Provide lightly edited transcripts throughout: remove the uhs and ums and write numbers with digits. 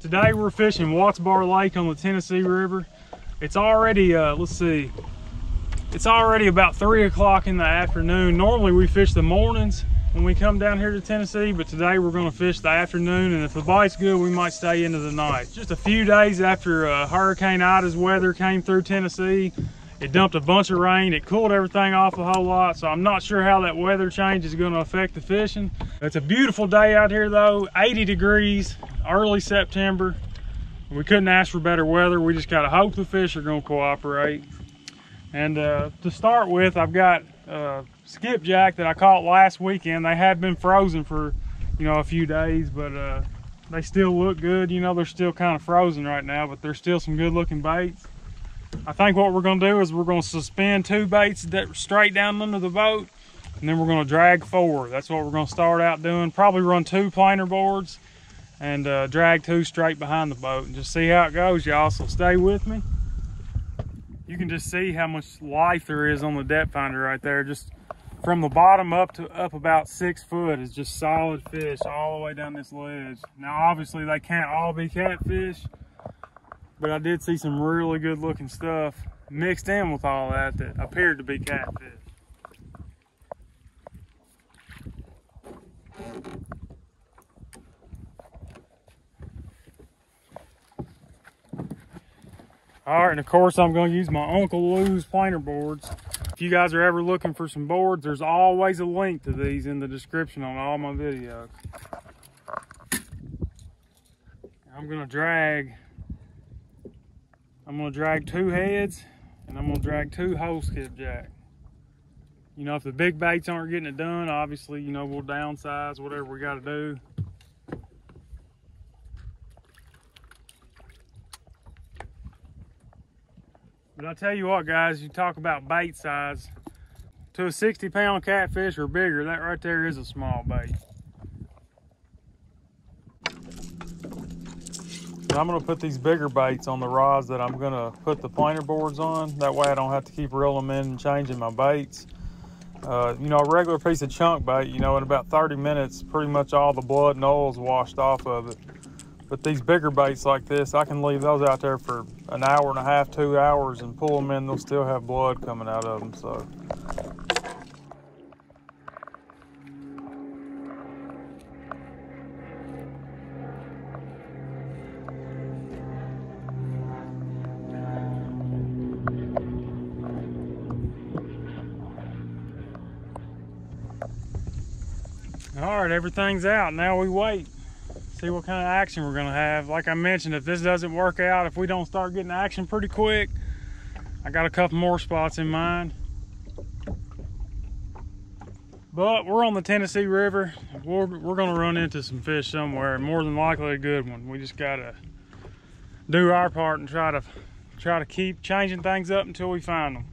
Today we're fishing Watts Bar Lake on the Tennessee River. It's already, let's see, it's already about 3 o'clock in the afternoon. Normally we fish the mornings when we come down here to Tennessee, but today we're gonna fish the afternoon, and if the bite's good, we might stay into the night. Just a few days after Hurricane Ida's weather came through Tennessee, it dumped a bunch of rain. It cooled everything off a whole lot, so I'm not sure how that weather change is gonna affect the fishing. It's a beautiful day out here though, 80 degrees, early September. We couldn't ask for better weather. We just gotta hope the fish are gonna cooperate. And to start with, I've got skipjack that I caught last weekend. They have been frozen for, a few days, but they still look good. They're still kind of frozen right now, but there's still some good looking baits. I think what we're gonna do is we're gonna suspend 2 baits straight down under the boat, and then we're gonna drag 4. That's what we're gonna start out doing. Probably run 2 planer boards and drag 2 straight behind the boat and just see how it goes, y'all. So stay with me. You can just see how much life there is on the depth finder right there. Just from the bottom up about 6 foot is just solid fish all the way down this ledge. Now obviously they can't all be catfish, but I did see some really good looking stuff mixed in with all that appeared to be catfish. All right, and of course I'm going to use my Uncle Lou's planer boards. If you guys are ever looking for some boards, there's always a link to these in the description on all my videos. I'm going to drag 2 heads, and I'm going to drag 2 whole skipjack. If the big baits aren't getting it done, obviously, we'll downsize, whatever we got to do. But I tell you what, guys, you talk about bait size. To a 60-pound catfish or bigger, that right there is a small bait. I'm gonna put these bigger baits on the rods that I'm gonna put the planer boards on. That way I don't have to keep reeling them in and changing my baits. A regular piece of chunk bait, in about 30 minutes, pretty much all the blood and oil's washed off of it. But these bigger baits like this, I can leave those out there for an hour and a half, 2 hours, and pull them in, they'll still have blood coming out of them, so. All right, everything's out. Now we wait. See what kind of action we're gonna have. Like I mentioned, if this doesn't work out, if we don't start getting action pretty quick, I got a couple more spots in mind. But we're on the Tennessee River. We're gonna run into some fish somewhere, and more than likely a good one. We just gotta do our part and try to keep changing things up until we find them.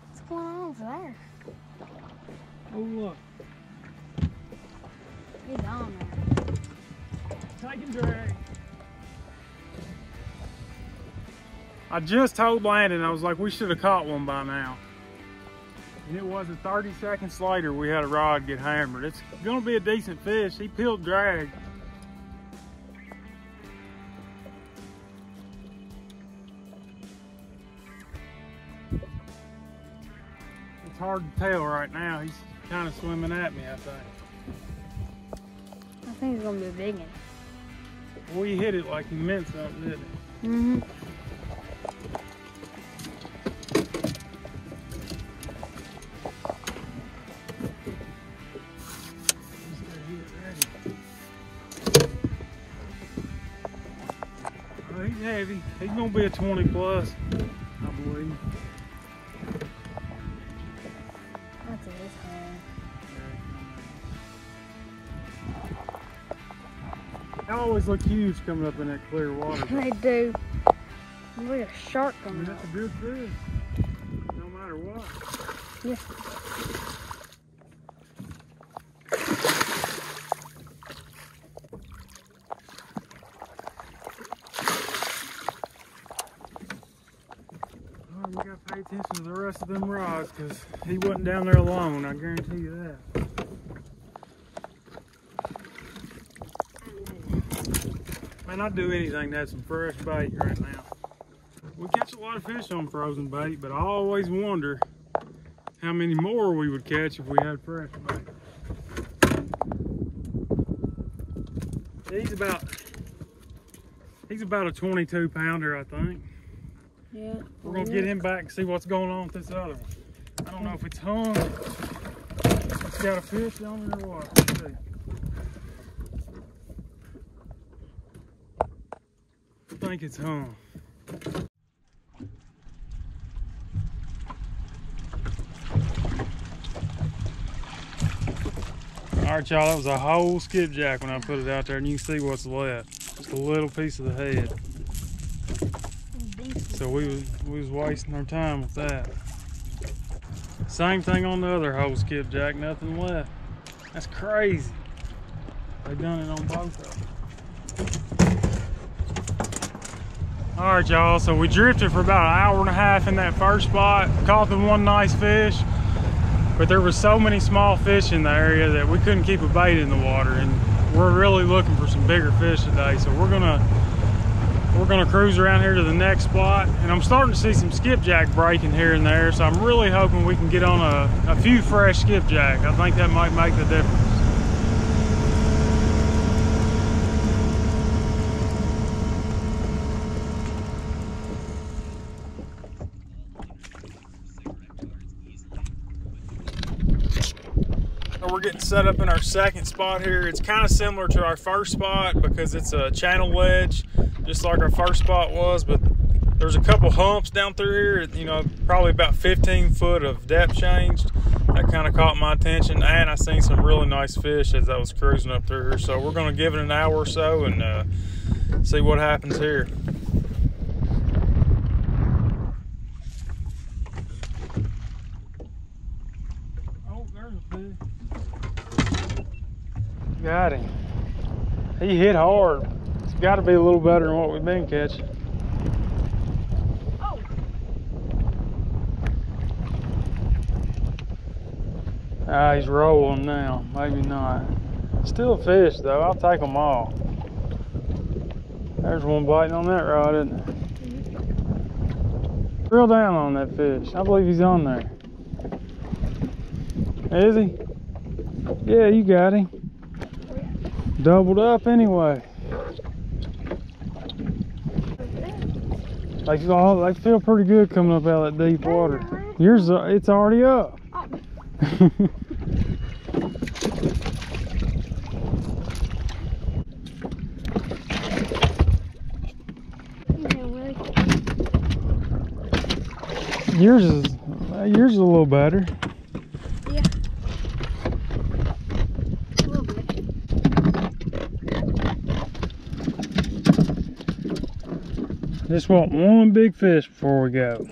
What's going on over there? Oh, look. He's on there. Take and drag. I just told Landon, I was like, we should have caught one by now. And it wasn't 30 seconds later we had a rod get hammered. It's gonna be a decent fish. He peeled drag. It's hard to tell right now. He's kind of swimming at me, I think. I think it's gonna be a big one. Well, he hit it like he meant something, didn't he? Mm-hmm. Oh, he's heavy. He's gonna be a 20 plus, I believe. That's his hand. They always look huge coming up in that clear water. They do. Look like a shark I coming mean, that's up. a good fish, no matter what. Yeah. We gotta pay attention to the rest of them rods because he wasn't down there alone, I guarantee you that. Man, I'd do anything to have some fresh bait right now. We catch a lot of fish on frozen bait, but I always wonder how many more we would catch if we had fresh bait. He's about a 22 pounder, I think. Yeah. We're gonna get him back and see what's going on with this other one. I don't know if it's hung, it's got a fish on it or what. Let's see. I think it's hung. All right, y'all, that was a whole skipjack when I put it out there, and you can see what's left. Just a little piece of the head. So we was wasting our time with that. Same thing on the other whole skipjack, nothing left. That's crazy. They done it on both of them. All right, y'all, so we drifted for about an hour and a half in that first spot. Caught the one nice fish, but there was so many small fish in the area that we couldn't keep a bait in the water, and we're really looking for some bigger fish today. So we're gonna cruise around here to the next spot, and I'm starting to see some skipjack breaking here and there, so I'm really hoping we can get on a few fresh skipjack. I think that might make the difference. We're getting set up in our second spot here. It's kind of similar to our first spot because it's a channel ledge, just like our first spot was, but there's a couple humps down through here, you know, probably about 15 foot of depth changed. That kind of caught my attention, and I seen some really nice fish as I was cruising up through here. So we're gonna give it an hour or so and see what happens here. Oh, there's a fish. Got him. He hit hard. It's got to be a little better than what we've been catching. Oh. Ah, he's rolling now. Maybe not. Still a fish though. I'll take them all. There's one biting on that rod, isn't there? Drill down on that fish. I believe he's on there. Is he? Yeah, you got him. Doubled up anyway. They feel pretty good coming up out of that deep water. Yours, it's already up. Yours is a little better. Yeah. A little bit. Just want one big fish before we go.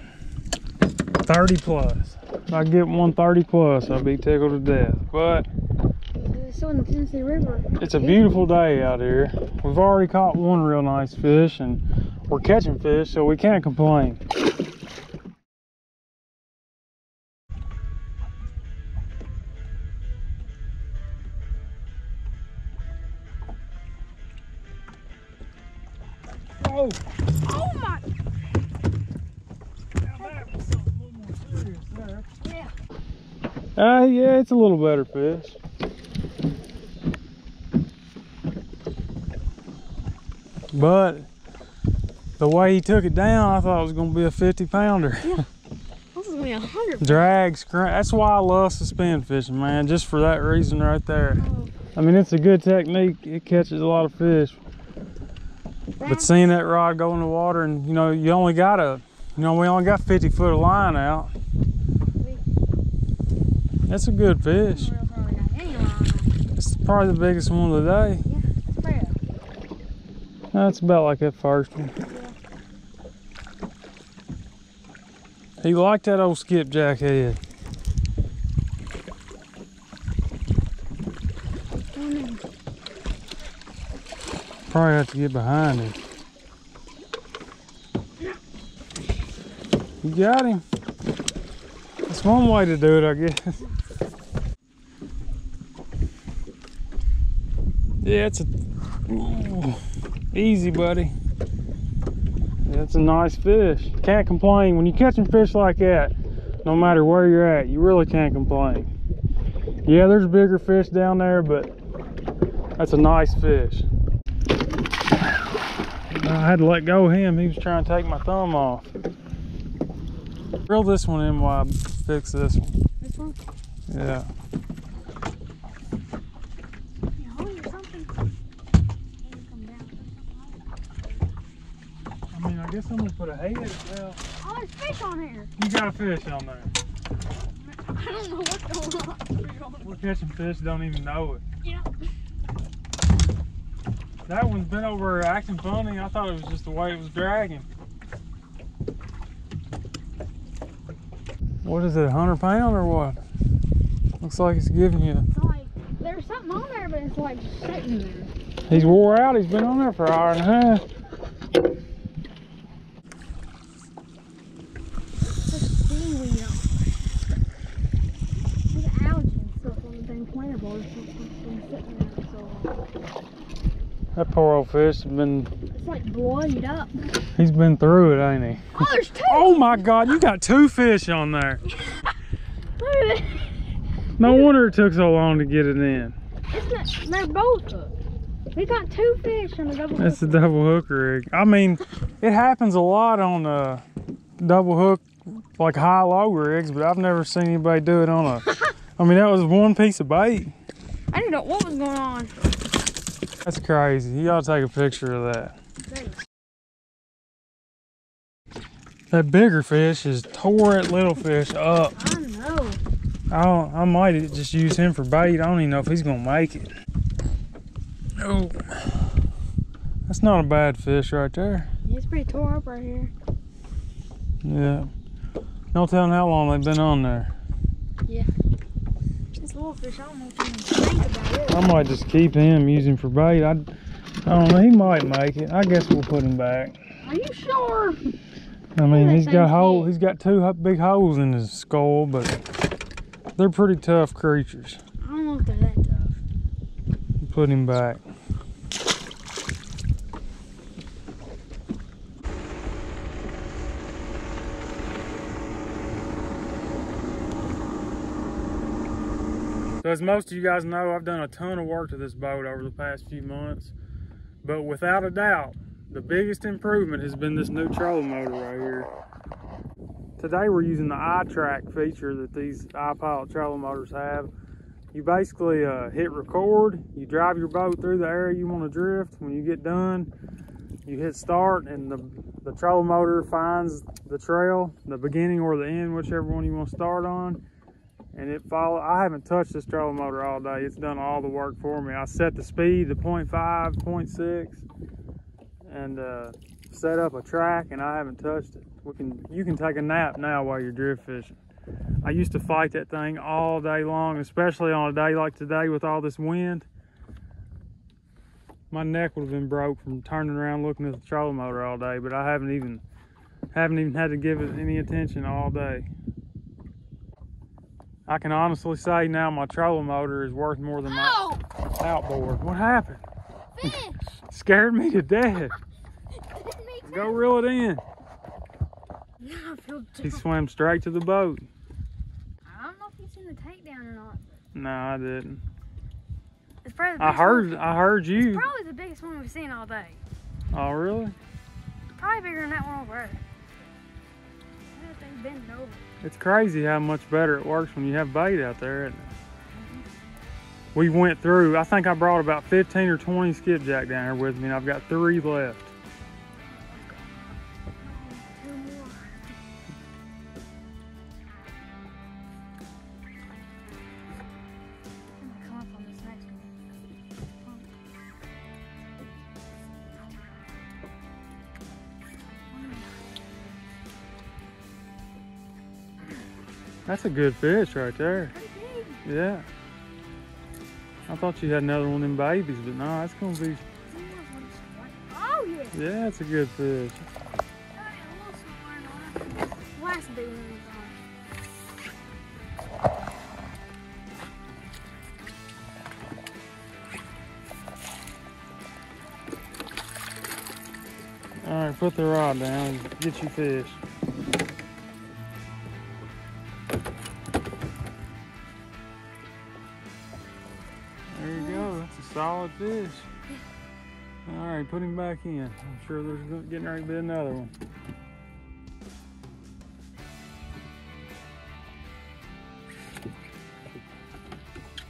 30 plus. If I get one 30 plus, I'll be tickled to death. But It's still in the Tennessee River. it's a beautiful day out here. We've already caught one real nice fish, and we're catching fish, so we can't complain. Oh! Oh my! Now that was something a little more serious there. Yeah. Yeah, it's a little better fish. But the way he took it down, I thought it was going to be a 50 pounder. Yeah. This is going to be 100. Drag, that's why I love suspend fishing, man, just for that reason right there. Oh. I mean, it's a good technique. It catches a lot of fish. But seeing that rod go in the water, and we only got 50 foot of line out. That's a good fish. It's probably the biggest one of the day. Yeah, it's fair. That's about like that first one. Yeah. He liked that old skipjack head. Probably have to get behind him. You got him. That's one way to do it, I guess. Yeah, it's a ooh, easy, buddy. That's a nice fish. Can't complain when you're catching fish like that. No matter where you're at, you really can't complain. Yeah, there's bigger fish down there, but that's a nice fish. I had to let go of him. He was trying to take my thumb off. Reel this one in while I fix this one. This one? Yeah. I mean, I guess I'm gonna put a head now. Oh, there's fish on here. You got a fish on there. I don't know what's going on. We're catching fish, don't even know it. Yeah. That one's been over here acting funny. I thought it was just the way it was dragging. What is it, 100 pound or what? Looks like it's giving you. It's like, there's something on there, but it's like sitting there. He's wore out. He's been on there for an hour and a half. There's seaweed on there. There's algae and stuff on the dang plantable. It's been sitting there so long. That poor old fish has been. It's like bloodied up. He's been through it, ain't he? Oh, there's two! Oh my God, you got two fish on there. Look at it. No wonder it took so long to get it in. It's not, they're both hooked. We got two fish on the double hook. That's a double hook rig. I mean, it happens a lot on double hook, like high-low rigs, but I've never seen anybody do it on a. I mean, that was one piece of bait. I didn't know what was going on. That's crazy. You ought to take a picture of that. That bigger fish has tore that little fish up. I know. I might just use him for bait. I don't even know if he's gonna make it. Oh, that's not a bad fish right there. It's pretty tore up right here. Yeah. No telling how long they've been on there. Yeah. This little fish, I don't know if you can think about it. I might just keep him, use him for bait. I don't know. He might make it. I guess we'll put him back. Are you sure? I mean, he's got two big holes in his skull, but they're pretty tough creatures. I don't know if they're that tough. Put him back. So as most of you guys know, I've done a ton of work to this boat over the past few months, but without a doubt, the biggest improvement has been this new trolling motor right here. Today we're using the iTrack feature that these iPilot trolling motors have. You basically hit record, you drive your boat through the area you want to drift. When you get done, you hit start and the trolling motor finds the trail, the beginning or the end, whichever one you want to start on. And it follows. I haven't touched this trolling motor all day. It's done all the work for me. I set the speed to 0.5, 0.6. and set up a track, and I haven't touched it. You can take a nap now while you're drift fishing. I used to fight that thing all day long, especially on a day like today with all this wind. My neck would have been broke from turning around looking at the trolling motor all day, but I haven't even had to give it any attention all day. I can honestly say now my trolling motor is worth more than my outboard. What happened? Fish! Scared me to death. Go reel it in. He swam straight to the boat. I don't know if you've seen the takedown or not. No, I didn't. It's probably the I heard you. It's probably the biggest one we've seen all day. Oh, really? Probably bigger than that one over there. That thing's bending over. It's crazy how much better it works when you have bait out there, isn't it? We went through, I think I brought about 15 or 20 skipjack down here with me, and I've got 3 left. Two more. I'm gonna come up on this next one. That's a good fish right there. Pretty big. Yeah. I thought you had another one of them babies, but no, it's gonna be. Oh yeah. Yeah, it's a good fish. Wow, has to be one of these. All right, put the rod down and get you fish. There you go, that's a solid fish. All right, put him back in. I'm sure there's getting ready to be another one.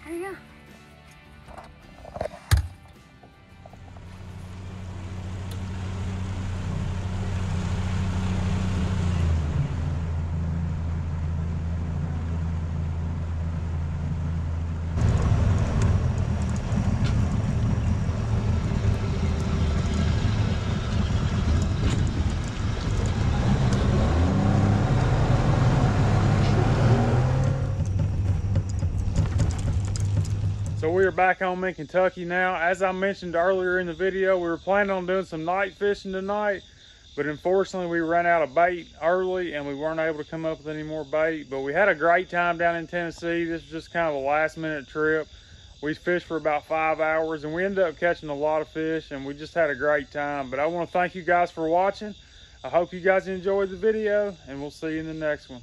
There you go. So we are back home in Kentucky now. As I mentioned earlier in the video, we were planning on doing some night fishing tonight, but unfortunately we ran out of bait early and we weren't able to come up with any more bait. But we had a great time down in Tennessee. This was just kind of a last minute trip. We fished for about 5 hours and we ended up catching a lot of fish and we just had a great time. But I want to thank you guys for watching. I hope you guys enjoyed the video and we'll see you in the next one.